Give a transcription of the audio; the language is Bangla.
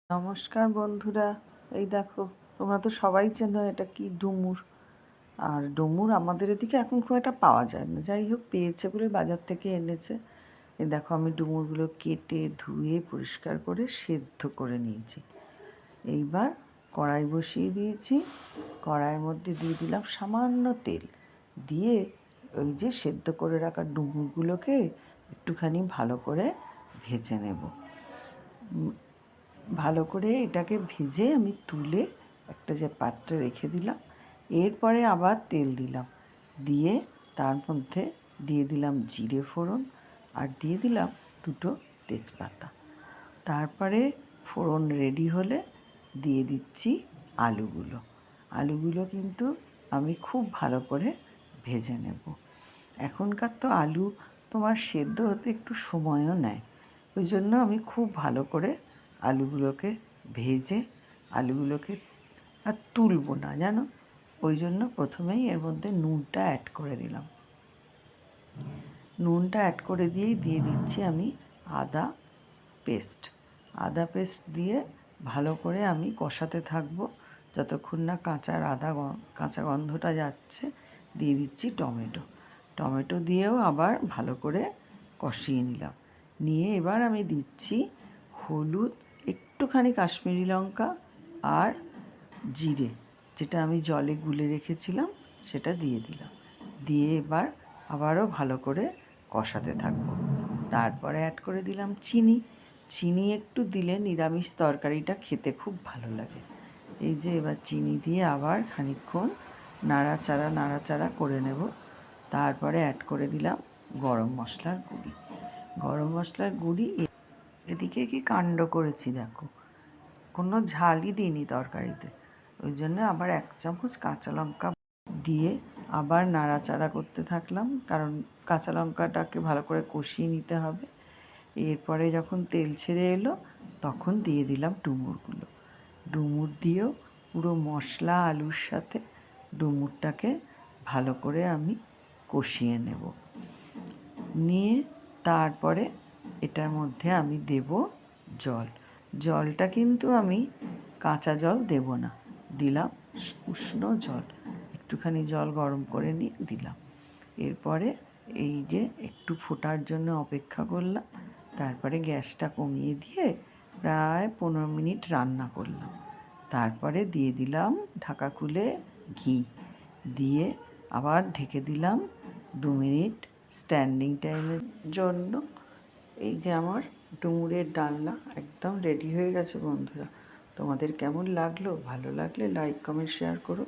নমস্কার বন্ধুরা, এই দেখো তোমরা তো সবাই চেনো এটা কি ডুমুর। আর ডুমুর আমাদের এদিকে এখন খুব একটা পাওয়া যায় না, যাই হোক পেয়েছে বলে বাজার থেকে এনেছে। এই দেখো আমি ডুমুরগুলো কেটে ধুয়ে পরিষ্কার করে সেদ্ধ করে নিয়েছি। এইবার কড়াই বসিয়ে দিয়েছি, কড়াইয়ের মধ্যে দিয়ে দিলাম সামান্য তেল, দিয়ে ওই যে সেদ্ধ করে রাখা ডুমুরগুলোকে একটুখানি ভালো করে ভেজে নেব। ভালো করে এটাকে ভেজে আমি তুলে একটা যে পাত্রে রেখে দিলাম। এরপরে আবার তেল দিলাম, দিয়ে তার মধ্যে দিয়ে দিলাম জিরে ফোড়ন আর দিয়ে দিলাম দুটো তেজপাতা। তারপরে ফোড়ন রেডি হলে দিয়ে দিচ্ছি আলুগুলো। আলুগুলো কিন্তু আমি খুব ভালো করে ভেজে নেব। এখনকার তো আলু তোমার সেদ্ধ হতে একটু সময়ও নেয়, ওই জন্য আমি খুব ভালো করে আলুগুলোকে ভেজে আলুগুলোকে আর তুলবো না জানো, ওই জন্য প্রথমেই এর মধ্যে নুনটা অ্যাড করে দিলাম। নুনটা অ্যাড করে দিয়েই দিয়ে দিচ্ছি আমি আদা পেস্ট। আদা পেস্ট দিয়ে ভালো করে আমি কষাতে থাকবো যতক্ষণ না কাঁচা গন্ধটা যাচ্ছে। দিয়ে দিচ্ছি টমেটো। টমেটো দিয়েও আবার ভালো করে কষিয়ে নিলাম। নিয়ে এবার আমি দিচ্ছি হলুদ, একটুখানি কাশ্মীরি লঙ্কা আর জিরে, যেটা আমি জলে গুলে রেখেছিলাম সেটা দিয়ে দিলাম। দিয়ে এবার আবারও ভালো করে কষাতে থাকবো। তারপরে অ্যাড করে দিলাম চিনি। চিনি একটু দিলে নিরামিষ তরকারিটা খেতে খুব ভালো লাগে। এই যে এবার চিনি দিয়ে আবার খানিকক্ষণ নাড়াচাড়া করে নেব। তারপরে অ্যাড করে দিলাম গরম মশলার গুঁড়ি। গরম মশলার গুঁড়ি এদিকে কি কাণ্ড করেছি দেখো, কোনো ঝালই দিইনি তরকারিতে, ওই জন্য আবার 1 চামচ কাঁচা লঙ্কা দিয়ে আবার নাড়াচাড়া করতে থাকলাম, কারণ কাঁচা লঙ্কাটাকে ভালো করে কষিয়ে নিতে হবে। এরপরে যখন তেল ছেড়ে এলো তখন দিয়ে দিলাম ডুমুরগুলো। ডুমুর দিয়েও পুরো মশলা আলুর সাথে ডুমুরটাকে ভালো করে আমি কষিয়ে নেব। নিয়ে তারপরে এটার মধ্যে আমি দেব জল। জলটা কিন্তু আমি কাঁচা জল দেব না, দিলাম উষ্ণ জল। একটুখানি জল গরম করে নিয়ে দিলাম। এরপরে এই যে একটু ফোটার জন্য অপেক্ষা করলাম। তারপরে গ্যাসটা কমিয়ে দিয়ে প্রায় 15 মিনিট রান্না করলাম। তারপরে দিয়ে দিলাম ঢাকা খুলে ঘি, দিয়ে আবার ঢেকে দিলাম 2 মিনিট স্ট্যান্ডিং টাইমের জন্য। এই যে আমার ডুমুরের ডালনা একদম রেডি হয়ে গেছে বন্ধুরা। তোমাদের কেমন লাগলো? ভালো লাগলে লাইক কমেন্ট শেয়ার করো।